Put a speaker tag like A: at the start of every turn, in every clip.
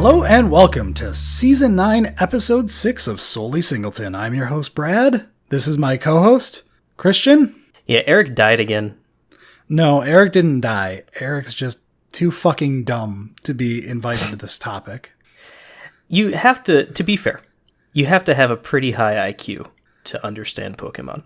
A: Hello and welcome to Season 9, Episode 6 of Solely Singleton. I'm your host, Brad. This is my co-host, Christian.
B: Yeah, Eric died again.
A: No, Eric didn't die. Eric's just too fucking dumb to be invited to this topic.
B: You have to be fair, you have to have a pretty high IQ to understand Pokemon.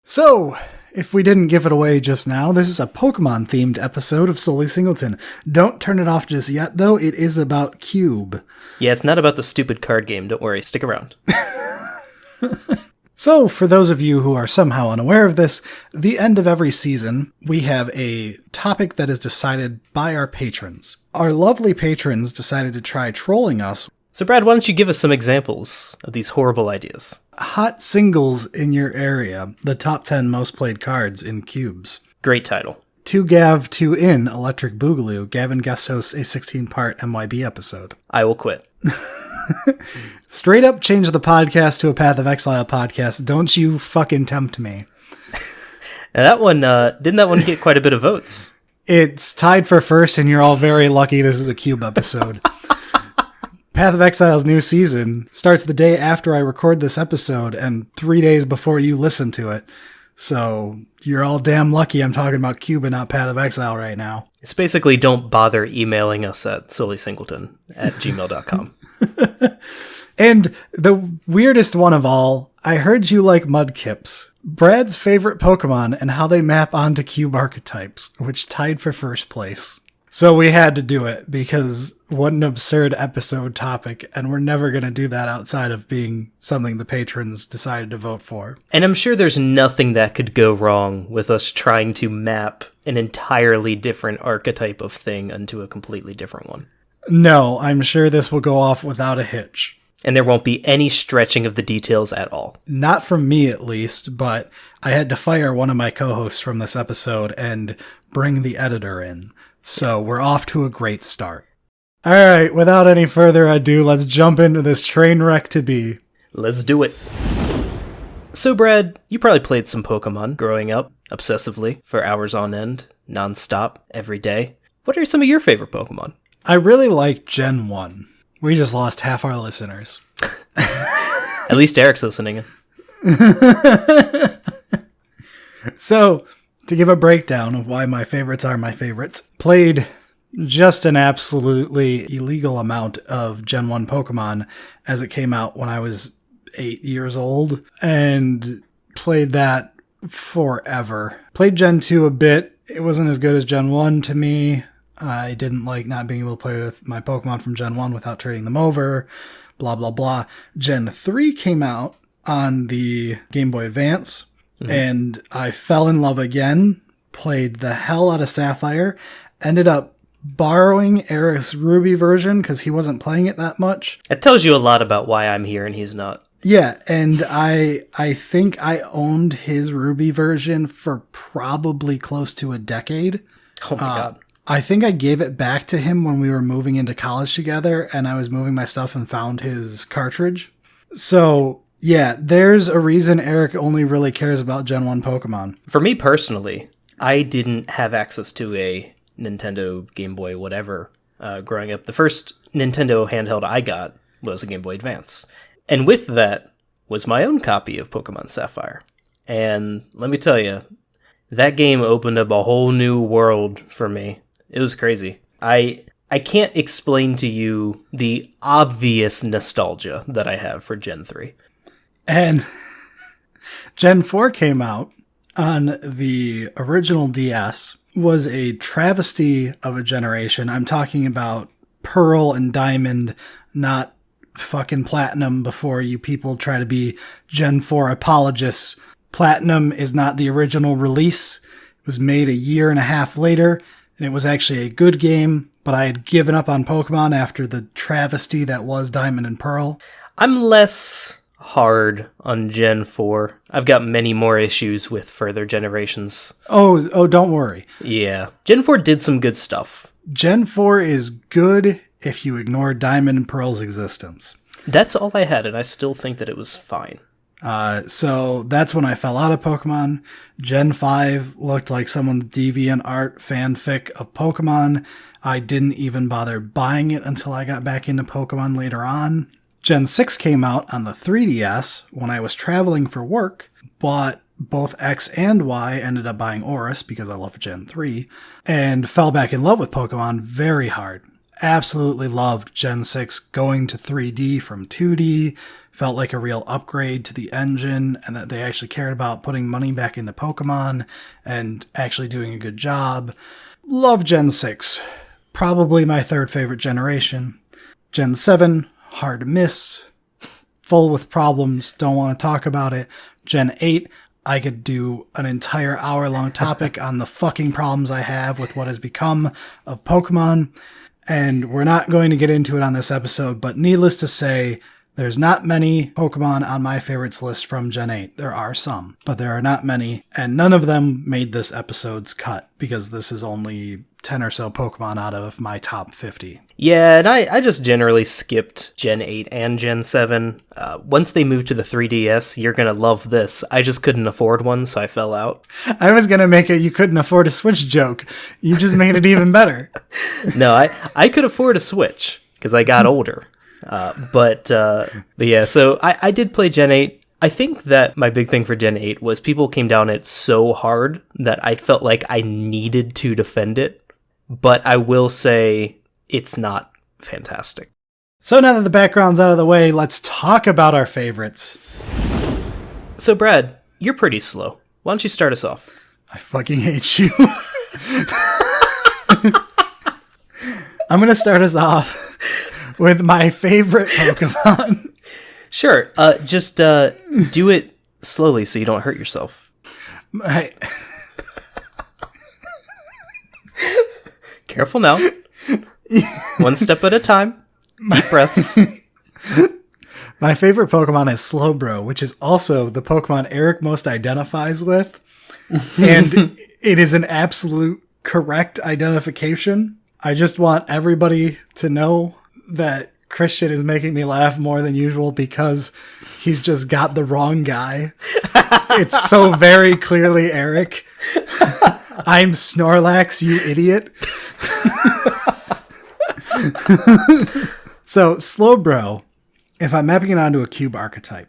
A: So, if we didn't give it away just now, this is a Pokemon-themed episode of Solely Singleton. Don't turn it off just yet, though. It is about Cube.
B: Yeah, it's not about the stupid card game. Don't worry. Stick around.
A: So, for those of you who are somehow unaware of this, the end of every season, we have a topic that is decided by our patrons. Our lovely patrons decided to try trolling us.
B: So, Brad, why don't you give us some examples of these horrible ideas?
A: Hot singles in your area, the top 10 most played cards in cubes.
B: Great title.
A: 2 Gav, 2 In, Electric Boogaloo. Gavin guest hosts a 16-part MYB episode.
B: I will quit.
A: Straight up change the podcast to a Path of Exile podcast. Don't you fucking tempt me.
B: And that one, didn't that one get quite a bit of votes?
A: It's tied for first, and you're all very lucky this is a Cube episode. Path of Exile's new season starts the day after I record this episode and 3 days before you listen to it. So you're all damn lucky I'm talking about Cube and not Path of Exile right now.
B: It's basically don't bother emailing us at soleysingleton@gmail.com.
A: And the weirdest one of all, I heard you like Mudkips. Brad's favorite Pokemon and how they map onto Cube archetypes, which tied for first place. So we had to do it because what an absurd episode topic, and we're never going to do that outside of being something the patrons decided to vote for.
B: And I'm sure there's nothing that could go wrong with us trying to map an entirely different archetype of thing into a completely different one.
A: No, I'm sure this will go off without a hitch.
B: And there won't be any stretching of the details at all.
A: Not from me, at least, but I had to fire one of my co-hosts from this episode and bring the editor in. So we're off to a great start. All right, without any further ado, let's jump into this train wreck to be.
B: Let's do it. So, Brad, you probably played some Pokemon growing up, obsessively, for hours on end, non-stop, every day. What are some of your favorite Pokemon?
A: I really like Gen 1. We just lost half our listeners.
B: At least Eric's listening.
A: So, to give a breakdown of why my favorites are my favorites, played just an absolutely illegal amount of Gen 1 Pokemon as it came out when I was 8 years old, and played that forever. Played Gen 2 a bit. It wasn't as good as Gen 1 to me. I didn't like not being able to play with my Pokemon from Gen 1 without trading them over, blah, blah, blah. Gen 3 came out on the Game Boy Advance, and I fell in love again, played the hell out of Sapphire, ended up borrowing Eric's Ruby version because he wasn't playing it that much.
B: It tells you a lot about why I'm here and he's not.
A: Yeah, and I think I owned his Ruby version for probably close to a decade.
B: Oh my god.
A: I think I gave it back to him when we were moving into college together, and I was moving my stuff and found his cartridge. So, yeah, there's a reason Eric only really cares about Gen 1 Pokemon.
B: For me personally, I didn't have access to a Nintendo, Game Boy, whatever, growing up. The first Nintendo handheld I got was a Game Boy Advance. And with that was my own copy of Pokemon Sapphire. And let me tell you, that game opened up a whole new world for me. It was crazy. I can't explain to you the obvious nostalgia that I have for Gen 3.
A: And Gen 4 came out on the original DS, was a travesty of a generation. I'm talking about Pearl and Diamond, not fucking Platinum before you people try to be Gen 4 apologists. Platinum is not the original release. It was made a year and a half later, and it was actually a good game, but I had given up on Pokemon after the travesty that was Diamond and Pearl.
B: I'm less hard on Gen 4. I've got many more issues with further generations.
A: Oh, don't worry.
B: Yeah. Gen 4 did some good stuff.
A: Gen 4 is good if you ignore Diamond and Pearl's existence.
B: That's all I had, and I still think that it was fine.
A: So that's when I fell out of Pokemon. Gen 5 looked like someone's DeviantArt fanfic of Pokemon. I didn't even bother buying it until I got back into Pokemon later on. Gen 6 came out on the 3DS when I was traveling for work, bought both X and Y, ended up buying Oris because I love Gen 3, and fell back in love with Pokemon very hard. Absolutely loved Gen 6 going to 3D from 2D, felt like a real upgrade to the engine, and that they actually cared about putting money back into Pokemon and actually doing a good job. Love Gen 6. Probably my third favorite generation. Gen 7, hard to miss. Full with problems, don't want to talk about it. Gen 8, I could do an entire hour-long topic on the fucking problems I have with what has become of Pokemon. And we're not going to get into it on this episode, but needless to say, there's not many Pokemon on my favorites list from Gen 8. There are some, but there are not many, and none of them made this episode's cut, because this is only 10 or so Pokemon out of my top 50.
B: Yeah, and I just generally skipped Gen 8 and Gen 7. Once they moved to the 3DS, you're going to love this. I just couldn't afford one, so I fell out.
A: I was going to make a you couldn't afford a Switch joke. You just made it even better.
B: No, I could afford a Switch, because I got older. But yeah, so I did play Gen 8. I think that my big thing for Gen 8 was people came down it so hard that I felt like I needed to defend it. But I will say it's not fantastic.
A: So now that the background's out of the way, let's talk about our favorites.
B: So Brad, you're pretty slow. Why don't you start us off?
A: I fucking hate you. I'm going to start us off with my favorite Pokemon.
B: Sure. Just do it slowly so you don't hurt yourself. Careful now. One step at a time. Deep breaths.
A: My favorite Pokemon is Slowbro, which is also the Pokemon Eric most identifies with. And it is an absolute correct identification. I just want everybody to know that Christian is making me laugh more than usual because he's just got the wrong guy. It's so very clearly Eric. I'm Snorlax, you idiot. So, Slowbro, if I'm mapping it onto a cube archetype,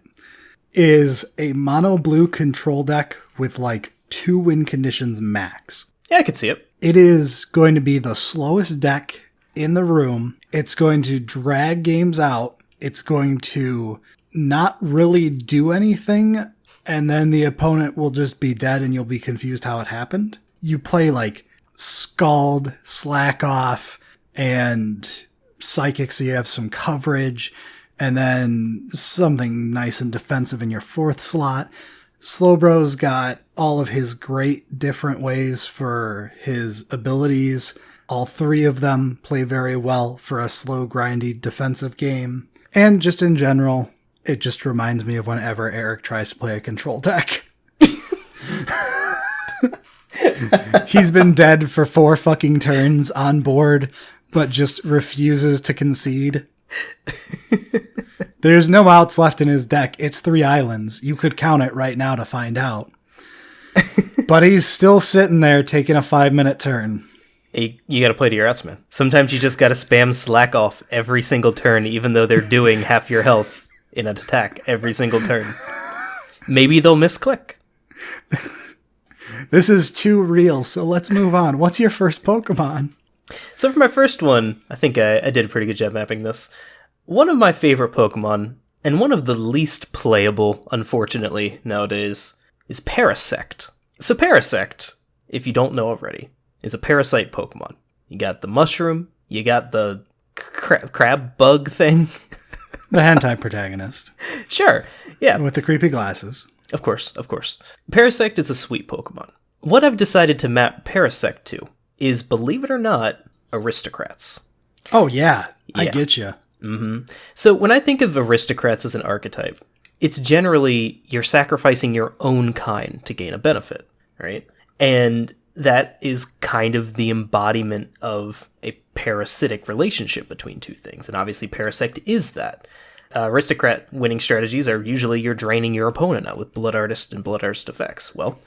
A: is a mono blue control deck with like 2 win conditions max.
B: Yeah, I could see it.
A: It is going to be the slowest deck in the room. It's going to drag games out. It's going to not really do anything, and then the opponent will just be dead and you'll be confused how it happened. You play like Scald, Slack Off, and Psychic, so you have some coverage, and then something nice and defensive in your 4th slot. Slowbro's got all of his great different ways for his abilities. All 3 of them play very well for a slow, grindy defensive game. And just in general, it just reminds me of whenever Eric tries to play a control deck. He's been dead for 4 fucking turns on board, but just refuses to concede. There's no outs left in his deck. It's 3 islands. You could count it right now to find out. But he's still sitting there taking a 5-minute turn.
B: You gotta play to your outs, man. Sometimes you just gotta spam Slack Off every single turn, even though they're doing half your health in an attack every single turn. Maybe they'll misclick.
A: This is too real, so let's move on. What's your first Pokemon?
B: So for my first one, I think I did a pretty good job mapping this. One of my favorite Pokemon, and one of the least playable, unfortunately, nowadays, is Parasect. So Parasect, if you don't know already, is a parasite Pokemon. You got the mushroom, you got the crab bug thing.
A: The hentai protagonist.
B: Sure, yeah.
A: With the creepy glasses.
B: Of course. Parasect is a sweet Pokemon. What I've decided to map Parasect to is, believe it or not, aristocrats.
A: Oh, yeah. I get you.
B: Mm-hmm. So when I think of aristocrats as an archetype, it's generally you're sacrificing your own kind to gain a benefit, right? And that is kind of the embodiment of a parasitic relationship between 2 things. And obviously Parasect is that. Aristocrat winning strategies are usually you're draining your opponent out with Blood Artist and Blood Artist effects. Well,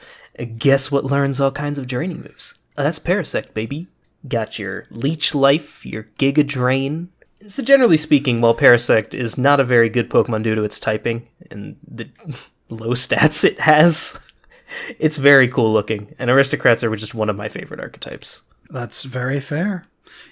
B: guess what learns all kinds of draining moves? That's Parasect, baby. Got your Leech Life, your Giga Drain. So generally speaking, while Parasect is not a very good Pokemon due to its typing and the low stats it has, it's very cool looking, and Aristocrats are just one of my favorite archetypes.
A: That's very fair.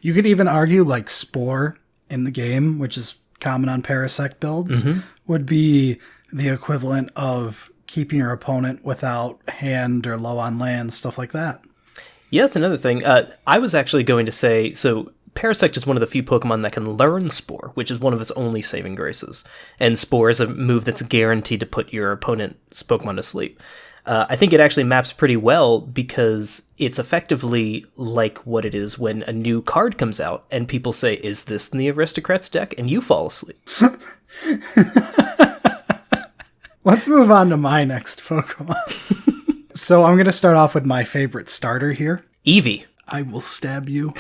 A: You could even argue like Spore in the game, which is common on Parasect builds, would be the equivalent of keeping your opponent without hand or low on land, stuff like that.
B: Yeah, that's another thing. I was actually going to say, so Parasect is one of the few Pokemon that can learn Spore, which is one of its only saving graces. And Spore is a move that's guaranteed to put your opponent's Pokemon to sleep. I think it actually maps pretty well because it's effectively like what it is when a new card comes out and people say, is this in the Aristocrats deck? And you fall asleep.
A: Let's move on to my next Pokemon. So I'm going to start off with my favorite starter here.
B: Eevee.
A: I will stab you.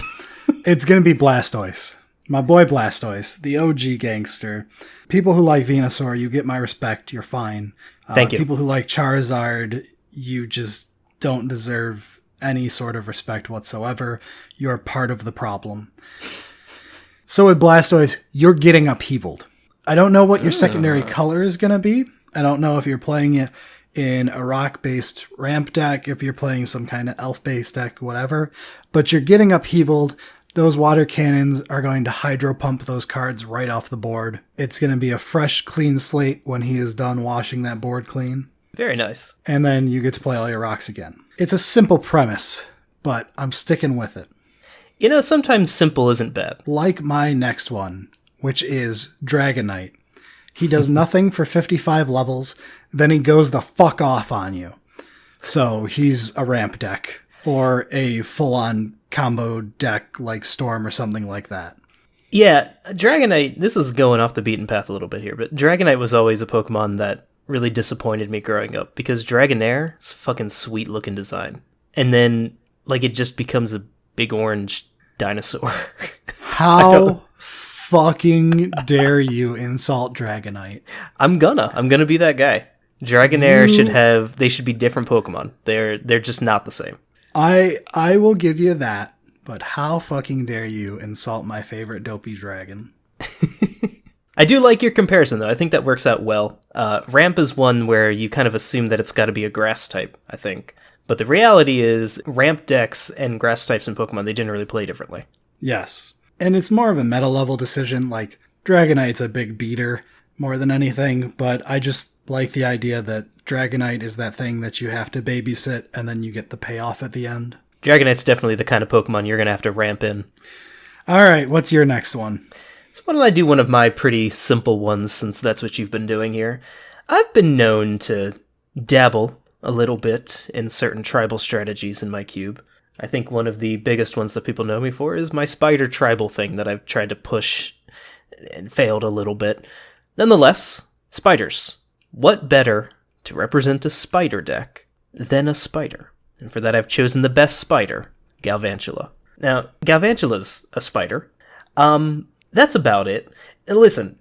A: It's going to be Blastoise. My boy Blastoise, the OG gangster. People who like Venusaur, you get my respect. You're fine.
B: Thank you.
A: People who like Charizard, you just don't deserve any sort of respect whatsoever. You're part of the problem. So with Blastoise, you're getting upheavaled. I don't know what your secondary color is going to be. I don't know if you're playing it in a rock-based ramp deck, if you're playing some kind of elf-based deck, whatever. But you're getting upheavaled. Those water cannons are going to hydro pump those cards right off the board. It's going to be a fresh, clean slate when he is done washing that board clean.
B: Very nice.
A: And then you get to play all your rocks again. It's a simple premise, but I'm sticking with it.
B: You know, sometimes simple isn't bad.
A: Like my next one, which is Dragonite. He does nothing for 55 levels, then he goes the fuck off on you. So he's a ramp deck, or a full-on combo deck like Storm or something like that.
B: Yeah, Dragonite, this is going off the beaten path a little bit here, but Dragonite was always a Pokemon that really disappointed me growing up, because Dragonair is a fucking sweet-looking design. And then, like, it just becomes a big orange dinosaur.
A: How fucking dare you insult Dragonite?
B: I'm gonna be that guy. Dragonair they should be different Pokemon. They're just not the same.
A: I will give you that, but how fucking dare you insult my favorite dopey dragon?
B: I do like your comparison, though. I think that works out well. Ramp is one where you kind of assume that it's got to be a grass type, I think. But the reality is, ramp decks and grass types in Pokemon, they generally play differently.
A: Yes. And it's more of a meta level decision, like Dragonite's a big beater more than anything, but I just like the idea that Dragonite is that thing that you have to babysit and then you get the payoff at the end.
B: Dragonite's definitely the kind of Pokemon you're going to have to ramp in.
A: All right, what's your next one?
B: So why don't I do one of my pretty simple ones, since that's what you've been doing here? I've been known to dabble a little bit in certain tribal strategies in my cube. I think one of the biggest ones that people know me for is my spider tribal thing that I've tried to push and failed a little bit. Nonetheless, spiders. What better to represent a spider deck than a spider? And for that I've chosen the best spider, Galvantula. Now, Galvantula's a spider. That's about it. And listen,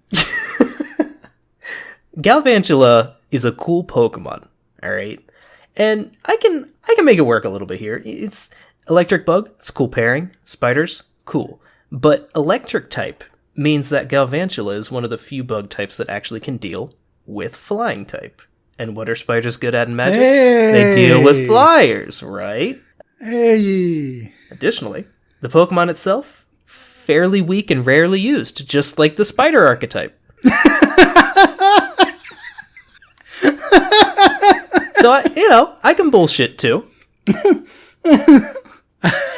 B: Galvantula is a cool Pokemon, alright? And I can make it work a little bit here. It's Electric Bug, it's a cool pairing. Spiders, cool. But Electric type means that Galvantula is one of the few bug types that actually can deal with Flying type. And what are spiders good at in Magic?
A: Hey!
B: They deal with flyers, right?
A: Hey!
B: Additionally, the Pokemon itself, fairly weak and rarely used, just like the spider archetype. So, I can bullshit too.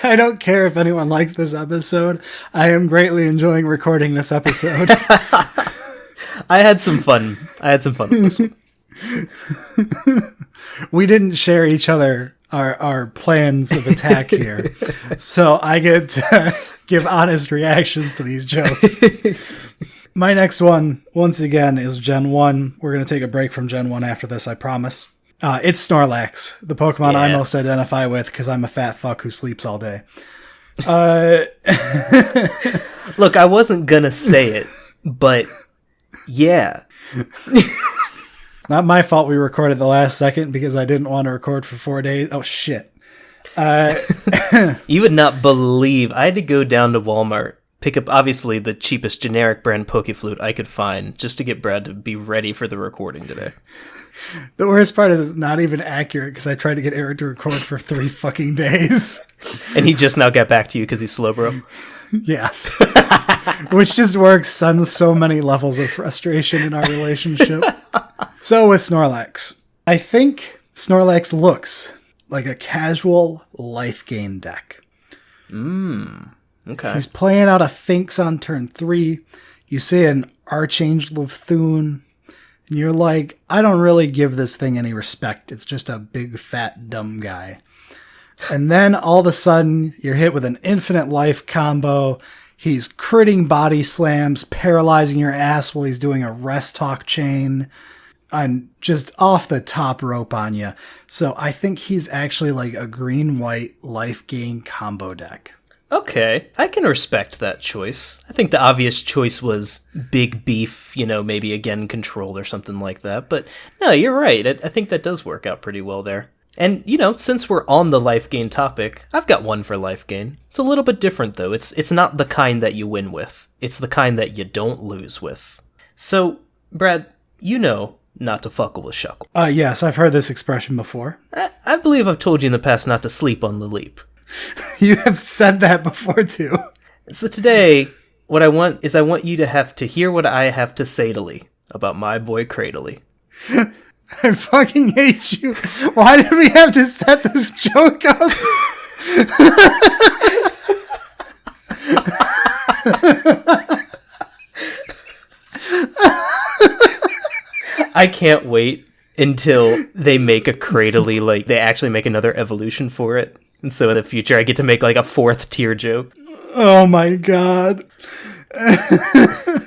A: I don't care if anyone likes this episode. I am greatly enjoying recording this episode.
B: I had some fun with this one.
A: We didn't share each other our plans of attack here. So I get to give honest reactions to these jokes. My next one, once again, is Gen 1. We're going to take a break from Gen 1 after this, I promise. It's Snorlax, the Pokemon I most identify with because I'm a fat fuck who sleeps all day.
B: Look, I wasn't going to say it, but Yeah.
A: It's not my fault we recorded the last second because I didn't want to record for 4 days. Oh, shit.
B: You would not believe I had to go down to Walmart, pick up obviously the cheapest generic brand Pokeflute I could find just to get Brad to be ready for the recording today.
A: The worst part is it's not even accurate because I tried to get Eric to record for 3 fucking days.
B: And he just now got back to you because he's Slowbro.
A: Yes. Which just works on so many levels of frustration in our relationship. So with Snorlax, I think Snorlax looks like a casual life gain deck.
B: Okay.
A: He's playing out a Finks on turn 3. You see an Archangel of Thune. And you're like, I don't really give this thing any respect. It's just a big, fat, dumb guy. And then all of a sudden, you're hit with an infinite life combo. He's critting body slams, paralyzing your ass while he's doing a rest talk chain. And just off the top rope on you. So I think he's actually like a green-white life gain combo deck.
B: Okay, I can respect that choice. I think the obvious choice was big beef, maybe again control or something like that. But no, you're right. I think that does work out pretty well there. And, since we're on the life gain topic, I've got one for life gain. It's a little bit different, though. It's not the kind that you win with. It's the kind that you don't lose with. So, Brad, not to fuckle with Shuckle.
A: Yes, I've heard this expression before.
B: I believe I've told you in the past not to sleep on the leap.
A: You have said that before, too.
B: So today, what I want you to have to hear what I have to say to Lee about my boy Cradily.
A: I fucking hate you. Why did we have to set this joke up?
B: I can't wait until they make a Cradily, like they actually make another evolution for it. And so in the future, I get to make like a 4th tier joke.
A: Oh my god.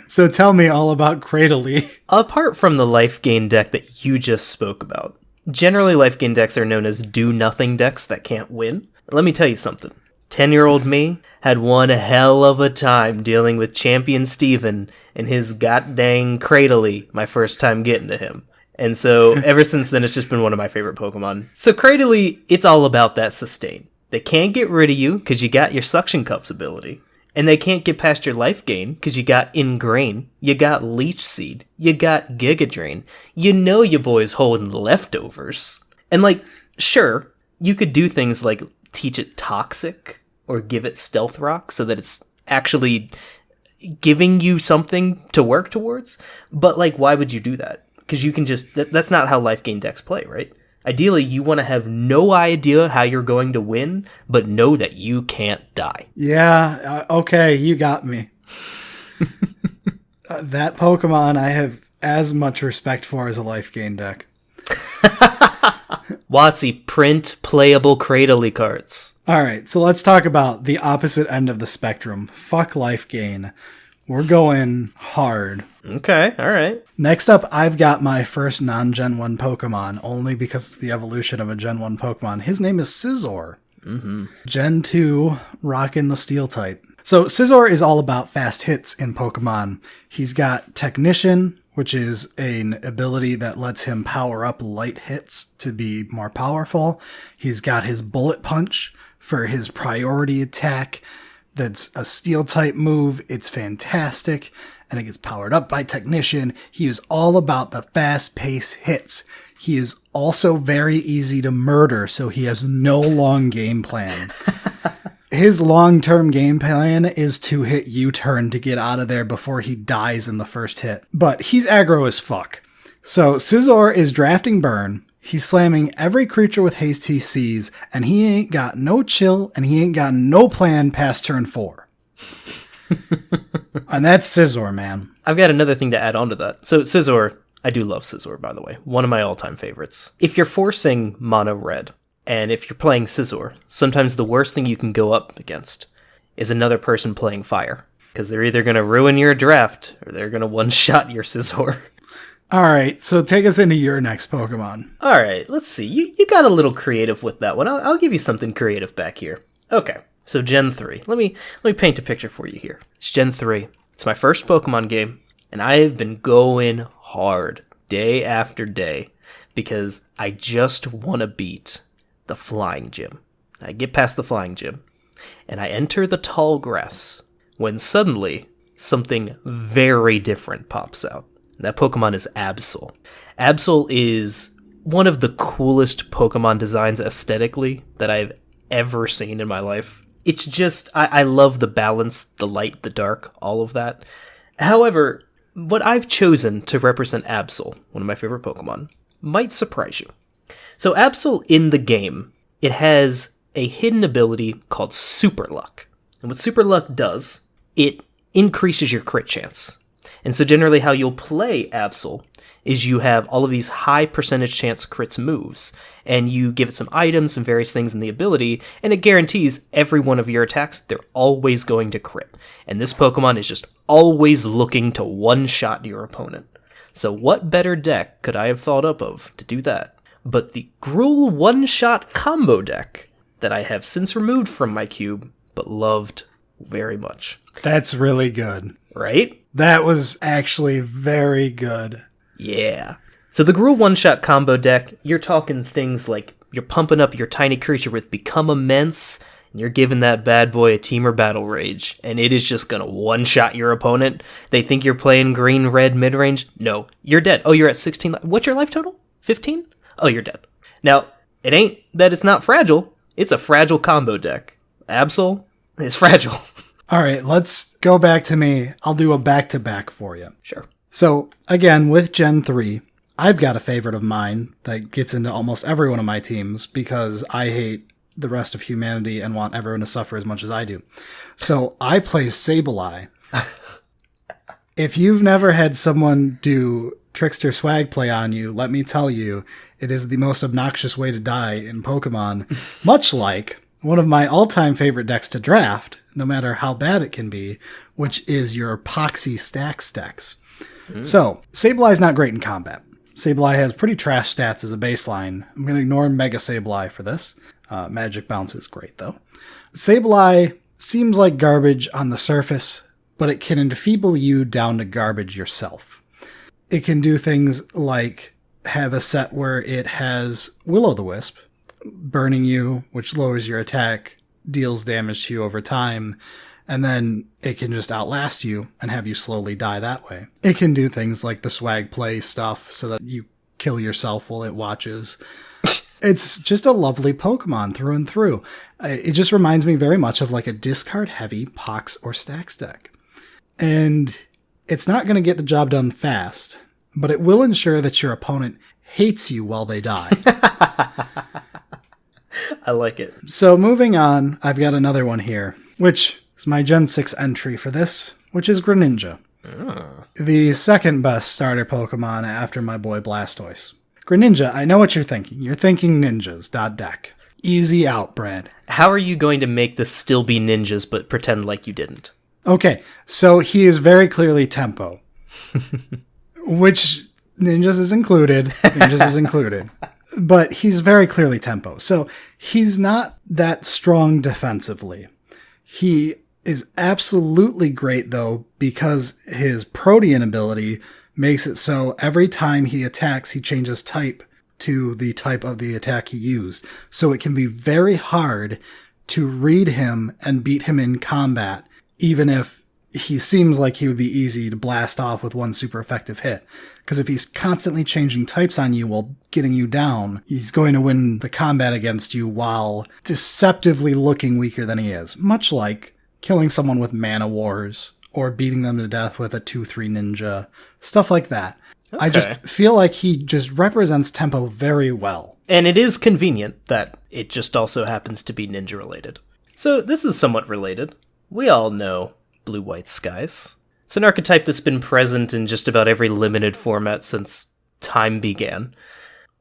A: So tell me all about Cradily.
B: Apart from the life gain deck that you just spoke about, generally life gain decks are known as do-nothing decks that can't win. Let me tell you something. 10-year-old me had one hell of a time dealing with Champion Steven and his goddamn Cradily my first time getting to him. And so ever since then, it's just been one of my favorite Pokemon. So Cradily, it's all about that sustain. They can't get rid of you because you got your Suction Cups ability. And they can't get past your life gain because you got Ingrain, you got Leech Seed, you got Giga Drain. Your boy's holding leftovers. And sure, you could do things like teach it Toxic or give it Stealth Rock so that it's actually giving you something to work towards. But why would you do that? Because you can just, that's not how life gain decks play, right? Ideally, you want to have no idea how you're going to win, but know that you can't die.
A: Yeah, okay, you got me. That Pokemon I have as much respect for as a life gain deck.
B: Watsy, print playable Cradily cards.
A: Alright, so let's talk about the opposite end of the spectrum. Fuck life gain. We're going hard.
B: Okay, alright.
A: Next up, I've got my first non-Gen 1 Pokemon, only because it's the evolution of a Gen 1 Pokemon. His name is Scizor.
B: Mm-hmm.
A: Gen 2, rockin' the Steel type. So Scizor is all about fast hits in Pokemon. He's got Technician, which is an ability that lets him power up light hits to be more powerful. He's got his Bullet Punch for his priority attack. That's a Steel type move. It's fantastic. And it gets powered up by Technician. He is all about the fast-paced hits. He is also very easy to murder, so he has no long game plan. His long-term game plan is to hit U-turn to get out of there before he dies in the first hit. But he's aggro as fuck. So Scizor is drafting Burn. He's slamming every creature with haste he sees, and he ain't got no chill, and he ain't got no plan past turn 4. And that's Scizor, man.
B: I've got another thing to add on to that. So Scizor, I do love Scizor, by the way. One of my all-time favorites. If you're forcing mono red, and if you're playing Scizor, sometimes the worst thing you can go up against is another person playing fire. Because they're either going to ruin your draft, or they're going to one-shot your Scizor.
A: Alright, so take us into your next Pokemon.
B: Alright, let's see. You got a little creative with that one. I'll give you something creative back here. Okay. So Gen 3. Let me paint a picture for you here. It's Gen 3. It's my first Pokemon game. And I have been going hard day after day because I just want to beat the flying gym. I get past the flying gym and I enter the tall grass when suddenly something very different pops out. That Pokemon is Absol. Absol is one of the coolest Pokemon designs aesthetically that I've ever seen in my life. It's just, I love the balance, the light, the dark, all of that. However, what I've chosen to represent Absol, one of my favorite Pokemon, might surprise you. So Absol in the game, it has a hidden ability called Super Luck. And what Super Luck does, it increases your crit chance. And so generally how you'll play Absol is you have all of these high percentage chance crits moves, and you give it some items and various things in the ability, and it guarantees every one of your attacks, they're always going to crit. And this Pokemon is just always looking to one-shot your opponent. So what better deck could I have thought up of to do that but the Gruul one-shot combo deck that I have since removed from my cube, but loved very much.
A: That's really good.
B: Right?
A: That was actually very good.
B: Yeah. So the Gruul one-shot combo deck, you're talking things like you're pumping up your tiny creature with Become Immense, and you're giving that bad boy a Teamer Battle Rage, and it is just gonna one-shot your opponent. They think you're playing green-red mid-range. No, you're dead. Oh, you're at 16. What's your life total? 15? Oh, you're dead. Now, it ain't that it's not fragile. It's a fragile combo deck. Absol is fragile.
A: All right, let's go back to me. I'll do a back-to-back for you.
B: Sure.
A: So, again, with Gen 3, I've got a favorite of mine that gets into almost every one of my teams because I hate the rest of humanity and want everyone to suffer as much as I do. So, I play Sableye. If you've never had someone do Trickster Swag play on you, let me tell you, it is the most obnoxious way to die in Pokemon. Much like one of my all-time favorite decks to draft, no matter how bad it can be, which is your Epoxy Stacks decks. So, Sableye's not great in combat. Sableye has pretty trash stats as a baseline. I'm going to ignore Mega Sableye for this. Magic Bounce is great, though. Sableye seems like garbage on the surface, but it can enfeeble you down to garbage yourself. It can do things like have a set where it has Will-O-the-Wisp, burning you, which lowers your attack, deals damage to you over time, and then it can just outlast you and have you slowly die that way. It can do things like the swag play stuff so that you kill yourself while it watches. It's just a lovely Pokemon through and through. It just reminds me very much of like a discard-heavy Pox or Stax deck. And it's not going to get the job done fast, but it will ensure that your opponent hates you while they die.
B: I like it.
A: So moving on, I've got another one here, which is my Gen 6 entry for this, which is Greninja. The second best starter Pokemon after my boy Blastoise. Greninja, I know what you're thinking. You're thinking ninjas. Deck. Easy out, Brad.
B: How are you going to make this still be ninjas but pretend like you didn't?
A: Okay, so he is very clearly tempo. Which ninjas is included. But he's very clearly tempo. So he's not that strong defensively. He is absolutely great, though, because his Protean ability makes it so every time he attacks, he changes type to the type of the attack he used. So it can be very hard to read him and beat him in combat, even if he seems like he would be easy to blast off with one super effective hit. Because if he's constantly changing types on you while getting you down, he's going to win the combat against you while deceptively looking weaker than he is. Much like killing someone with Mana Wars, or beating them to death with a 2-3 ninja, stuff like that. Okay. I just feel like he just represents tempo very well.
B: And it is convenient that it just also happens to be ninja related. So this is somewhat related. We all know Blue-White Skies. It's an archetype that's been present in just about every limited format since time began.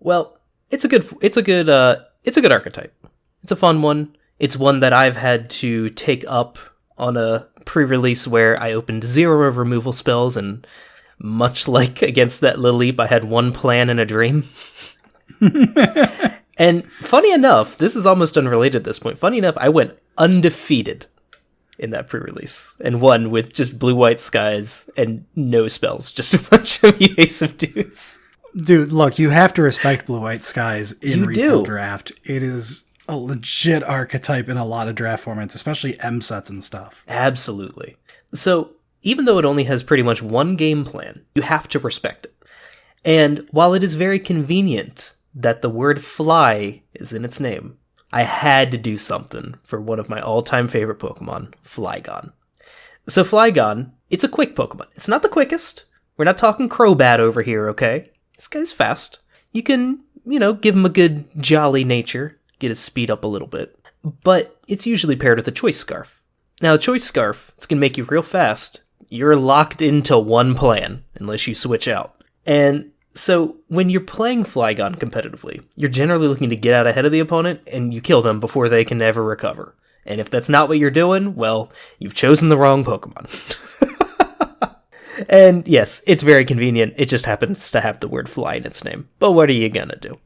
B: Well, it's a good archetype. It's a fun one. It's one that I've had to take up on a pre-release where I opened 0 of removal spells, and much like against that Lilleep, I had one plan and a dream. And funny enough, this is almost unrelated at this point. Funny enough, I went undefeated in that pre-release, and one with just blue-white skies and no spells, just a bunch of evasive dudes.
A: Dude, look, you have to respect Blue-White Skies in
B: You
A: retail
B: do.
A: draft. It is a legit archetype in a lot of draft formats, especially M sets and stuff.
B: Absolutely. So, even though it only has pretty much one game plan, you have to respect it. And while it is very convenient that the word fly is in its name, I had to do something for one of my all-time favorite Pokemon, Flygon. So Flygon, it's a quick Pokemon. It's not the quickest. We're not talking Crobat over here, okay? This guy's fast. You can, give him a good jolly nature, get his speed up a little bit. But it's usually paired with a Choice Scarf. Now, a Choice Scarf, it's going to make you real fast. You're locked into one plan, unless you switch out. And so, when you're playing Flygon competitively, you're generally looking to get out ahead of the opponent, and you kill them before they can ever recover. And if that's not what you're doing, well, you've chosen the wrong Pokemon. And yes, it's very convenient. It just happens to have the word fly in its name. But what are you gonna do?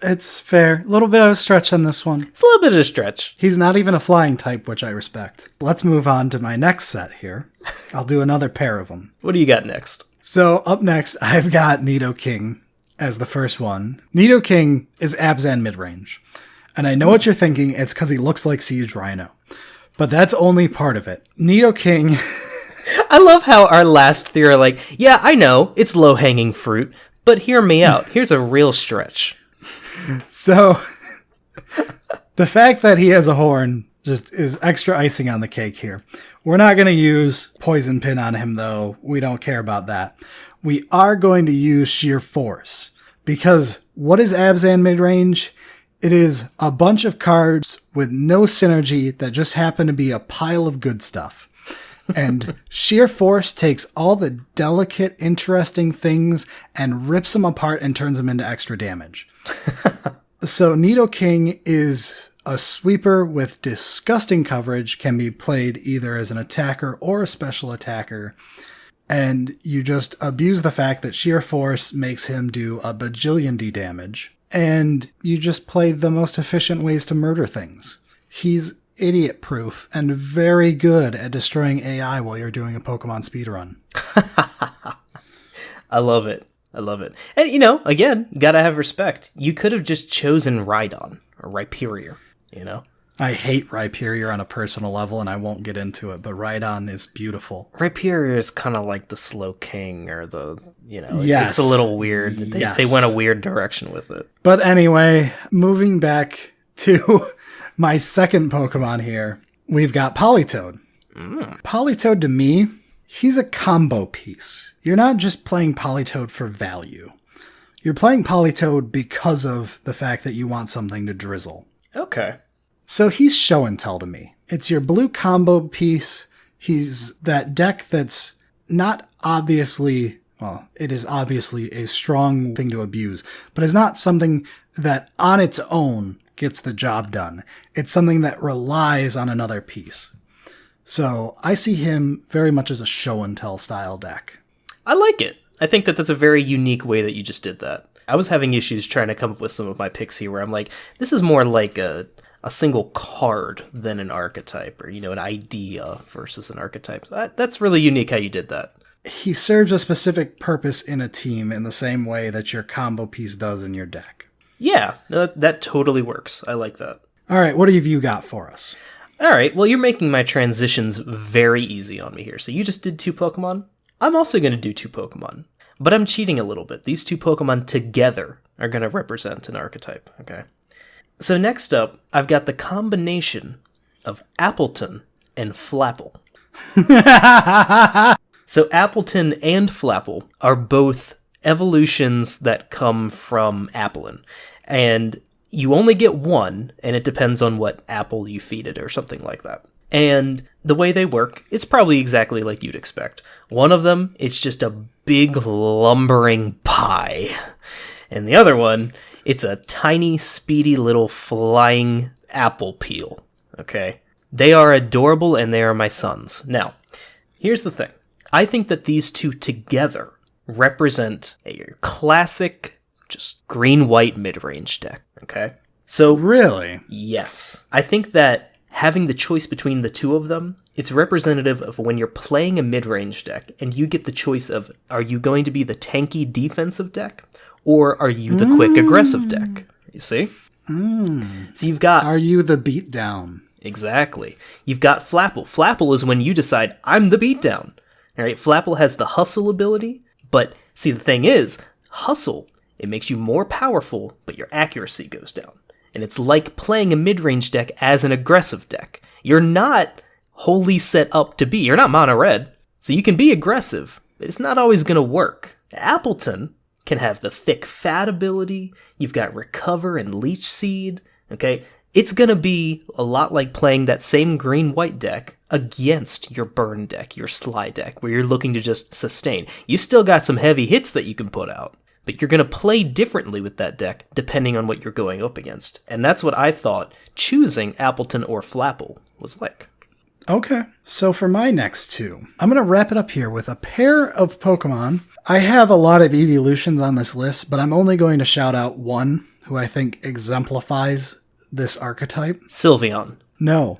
A: It's fair. A little bit of a stretch on this one.
B: It's a little bit of a stretch.
A: He's not even a flying type, which I respect. Let's move on to my next set here. I'll do another pair of them.
B: What do you got next?
A: So up next, I've got Nidoking as the first one. Nidoking is Abzan mid-range. And I know what you're thinking. It's because he looks like Siege Rhino. But that's only part of it. Nidoking...
B: I love how our last three are like, yeah, I know, it's low-hanging fruit, but hear me out. Here's a real stretch.
A: So, the fact that he has a horn just is extra icing on the cake here. We're not going to use Poison Pin on him, though. We don't care about that. We are going to use Sheer Force. Because what is Abzan mid-range? It is a bunch of cards with no synergy that just happen to be a pile of good stuff. And Sheer Force takes all the delicate, interesting things and rips them apart and turns them into extra damage. So Nidoking is a sweeper with disgusting coverage, can be played either as an attacker or a special attacker. And you just abuse the fact that Sheer Force makes him do a bajillion D damage. And you just play the most efficient ways to murder things. He's idiot-proof and very good at destroying AI while you're doing a Pokemon speedrun.
B: I love it. I love it. And, again, gotta have respect. You could have just chosen Rhydon or Rhyperior,
A: I hate Rhyperior on a personal level, and I won't get into it, but Rhydon is beautiful.
B: Rhyperior is kind of like the Slow King or the,
A: Yes.
B: it's a little weird. They went a weird direction with it.
A: But anyway, moving back to my second Pokemon here, we've got Politoed. Politoed, to me, he's a combo piece. You're not just playing Politoed for value. You're playing Politoed because of the fact that you want something to drizzle.
B: Okay.
A: So he's show and tell to me. It's your blue combo piece. He's that deck that's not obviously, well, it is obviously a strong thing to abuse, but it's not something that on its own gets the job done. It's something that relies on another piece. So I see him very much as a show and tell style deck.
B: I like it. I think that that's a very unique way that you just did that. I was having issues trying to come up with some of my picks here where I'm like, this is more like a single card than an archetype or, an idea versus an archetype. That's really unique how you did that.
A: He serves a specific purpose in a team in the same way that your combo piece does in your deck.
B: Yeah, no, that totally works. I like that.
A: All right, what have you got for us?
B: All right, well, you're making my transitions very easy on me here. So you just did 2 Pokemon. I'm also going to do 2 Pokemon, but I'm cheating a little bit. These 2 Pokemon together are going to represent an archetype, okay? So next up, I've got the combination of Appletun and Flapple. So Appletun and Flapple are both evolutions that come from Applin. And you only get one, and it depends on what apple you feed it or something like that. And the way they work, it's probably exactly like you'd expect. One of them, it's just a big lumbering pie. And the other one, it's a tiny, speedy little flying apple peel. Okay? They are adorable, and they are my sons. Now, here's the thing. I think that these 2 together represent a classic, just green-white mid-range deck. Okay? So,
A: Really?
B: yes. I think that having the choice between the 2 of them It's representative of when you're playing a mid-range deck, and you get the choice of, are you going to be the tanky defensive deck, or are you the quick aggressive deck? You see? So you've got...
A: Are you the beatdown?
B: Exactly. You've got Flapple. Flapple is when you decide, I'm the beatdown. All right, Flapple has the hustle ability, but see, the thing is, hustle, it makes you more powerful, but your accuracy goes down. And it's like playing a mid-range deck as an aggressive deck. You're not wholly set up to be. You're not mono red, so you can be aggressive, but it's not always going to work. Appletun can have the thick fat ability. You've got recover and leech seed. Okay, it's going to be a lot like playing that same green-white deck against your burn deck, your sly deck, where you're looking to just sustain. You still got some heavy hits that you can put out, but you're going to play differently with that deck depending on what you're going up against. And that's what I thought choosing Appletun or Flapple was like.
A: Okay, so for my next two, I'm going to wrap it up here with a pair of Pokemon. I have a lot of evolutions on this list, but I'm only going to shout out one who I think exemplifies this archetype.
B: Sylveon.
A: No,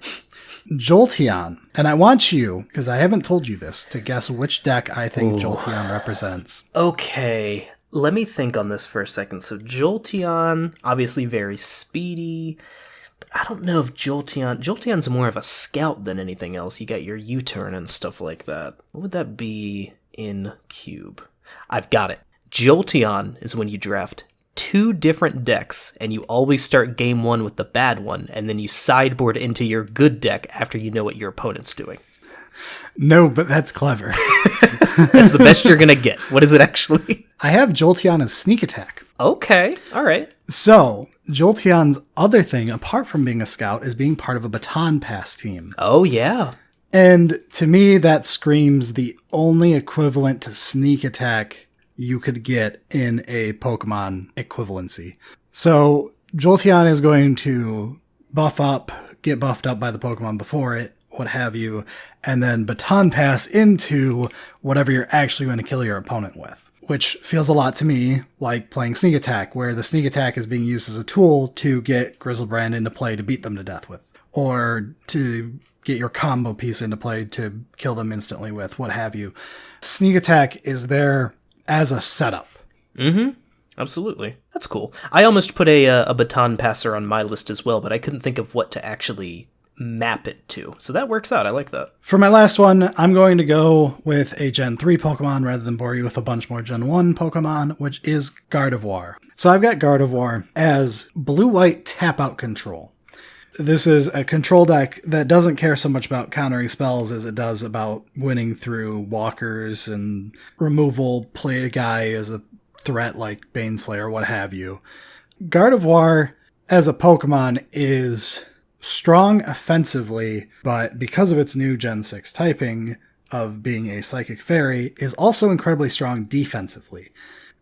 A: Jolteon. And I want you, because I haven't told you this, to guess which deck I think Jolteon represents.
B: Okay, let me think on this for a second. So Jolteon, obviously very speedy. I don't know if Jolteon's more of a scout than anything else. You got your U-turn and stuff like that. What would that be in Cube? I've got it. Jolteon is when you draft 2 different decks, and you always start game 1 with the bad one, and then you sideboard into your good deck after you know what your opponent's doing.
A: No, but that's clever.
B: That's the best you're gonna get. What is it actually?
A: I have Jolteon as Sneak Attack.
B: Okay, alright.
A: So, Jolteon's other thing, apart from being a scout, is being part of a baton pass team.
B: Oh, yeah.
A: And to me, that screams the only equivalent to Sneak Attack you could get in a Pokemon equivalency. So, Jolteon is going to buff up, get buffed up by the Pokemon before it, what have you, and then baton pass into whatever you're actually going to kill your opponent with. Which feels a lot to me like playing Sneak Attack, where the Sneak Attack is being used as a tool to get Griselbrand into play to beat them to death with, or to get your combo piece into play to kill them instantly with, what have you. Sneak Attack is there as a setup.
B: Mm-hmm. Absolutely. That's cool. I almost put a baton passer on my list as well, but I couldn't think of what to actually map it to. So that works out. I like that.
A: For my last one, I'm going to go with a Gen 3 Pokemon rather than bore you with a bunch more Gen 1 Pokemon, which is Gardevoir. So I've got Gardevoir as blue-white tap-out control. This is a control deck that doesn't care so much about countering spells as it does about winning through walkers and removal, play a guy as a threat like Baneslayer, what have you. Gardevoir as a Pokemon is strong offensively, but because of its new Gen 6 typing of being a Psychic Fairy, is also incredibly strong defensively.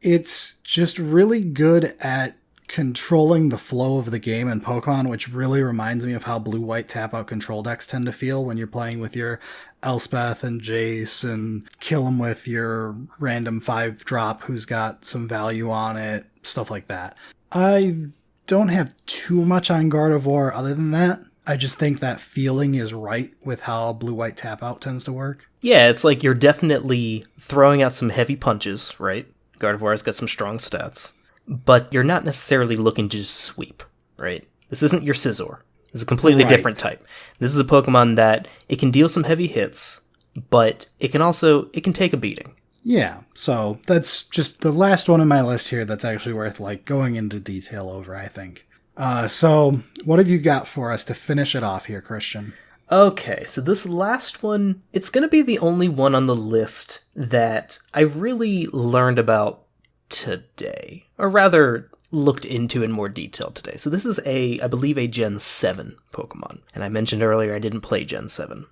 A: It's just really good at controlling the flow of the game in Pokemon, which really reminds me of how blue-white tap-out control decks tend to feel when you're playing with your Elspeth and Jace and kill them with your random 5-drop who's got some value on it, stuff like that. I don't have too much on Gardevoir other than that. I just think that feeling is right with how blue-white tap-out tends to work.
B: Yeah, it's like you're definitely throwing out some heavy punches, right? Gardevoir's got some strong stats. But you're not necessarily looking to just sweep, right? This isn't your Scizor. This is a completely different type. This is a Pokemon that it can deal some heavy hits, but it can take a beating.
A: Yeah, so that's just the last one on my list here that's actually worth going into detail over, I think. So what have you got for us to finish it off here, Christian?
B: Okay, so this last one, it's going to be the only one on the list that I really learned about today, or rather looked into in more detail today. So this is I believe a Gen 7 Pokemon, and I mentioned earlier I didn't play Gen 7.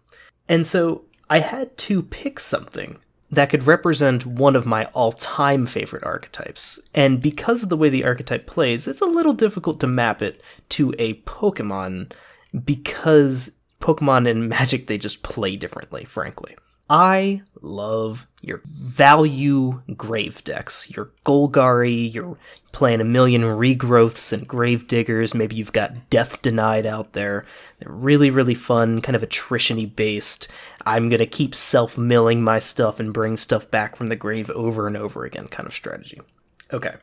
B: And so I had to pick something that could represent one of my all-time favorite archetypes. And because of the way the archetype plays, it's a little difficult to map it to a Pokemon because Pokemon and Magic, they just play differently, frankly. I love your value grave decks. Your Golgari, you're playing a million regrowths and grave diggers. Maybe you've got Death Denied out there. They're really, really fun, kind of attrition-y based. I'm going to keep self-milling my stuff and bring stuff back from the grave over and over again kind of strategy. Okay,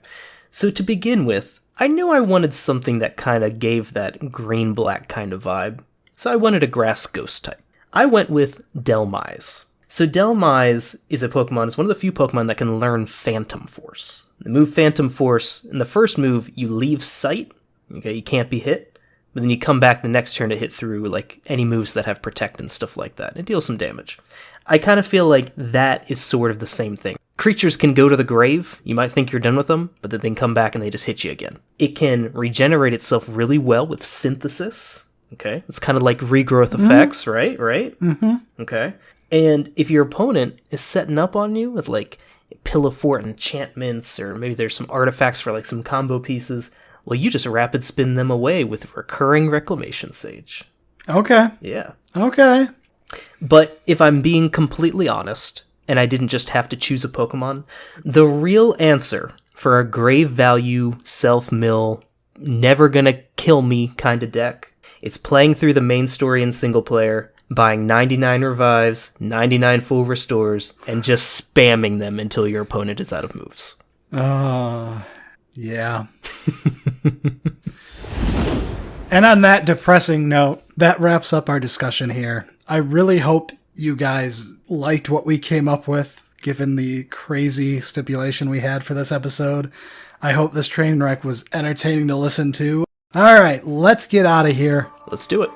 B: so to begin with, I knew I wanted something that kind of gave that green-black kind of vibe, so I wanted a grass ghost type. I went with Dhelmise. So Dhelmise is a Pokemon, it's one of the few Pokemon that can learn Phantom Force. The move Phantom Force, in the first move, you leave sight, okay, you can't be hit, but then you come back the next turn to hit through like any moves that have Protect and stuff like that. It deals some damage. I kind of feel like that is sort of the same thing. Creatures can go to the grave, you might think you're done with them, but then they come back and they just hit you again. It can regenerate itself really well with Synthesis, okay? It's kind of like regrowth effects, right? Mm-hmm. Okay. And if your opponent is setting up on you with like Pillow Fort enchantments, or maybe there's some artifacts for like some combo pieces, well, you just rapid spin them away with Recurring Reclamation Sage.
A: Okay.
B: Yeah.
A: Okay.
B: But if I'm being completely honest, and I didn't just have to choose a Pokemon, the real answer for a grave value, self-mill, never gonna kill me kind of deck, it's playing through the main story in single player, buying 99 revives, 99 full restores, and just spamming them until your opponent is out of moves.
A: Yeah. And on that depressing note, that wraps up our discussion here. I really hope you guys liked what we came up with, given the crazy stipulation we had for this episode. I hope this train wreck was entertaining to listen to. All right, let's get out of here.
B: Let's do it.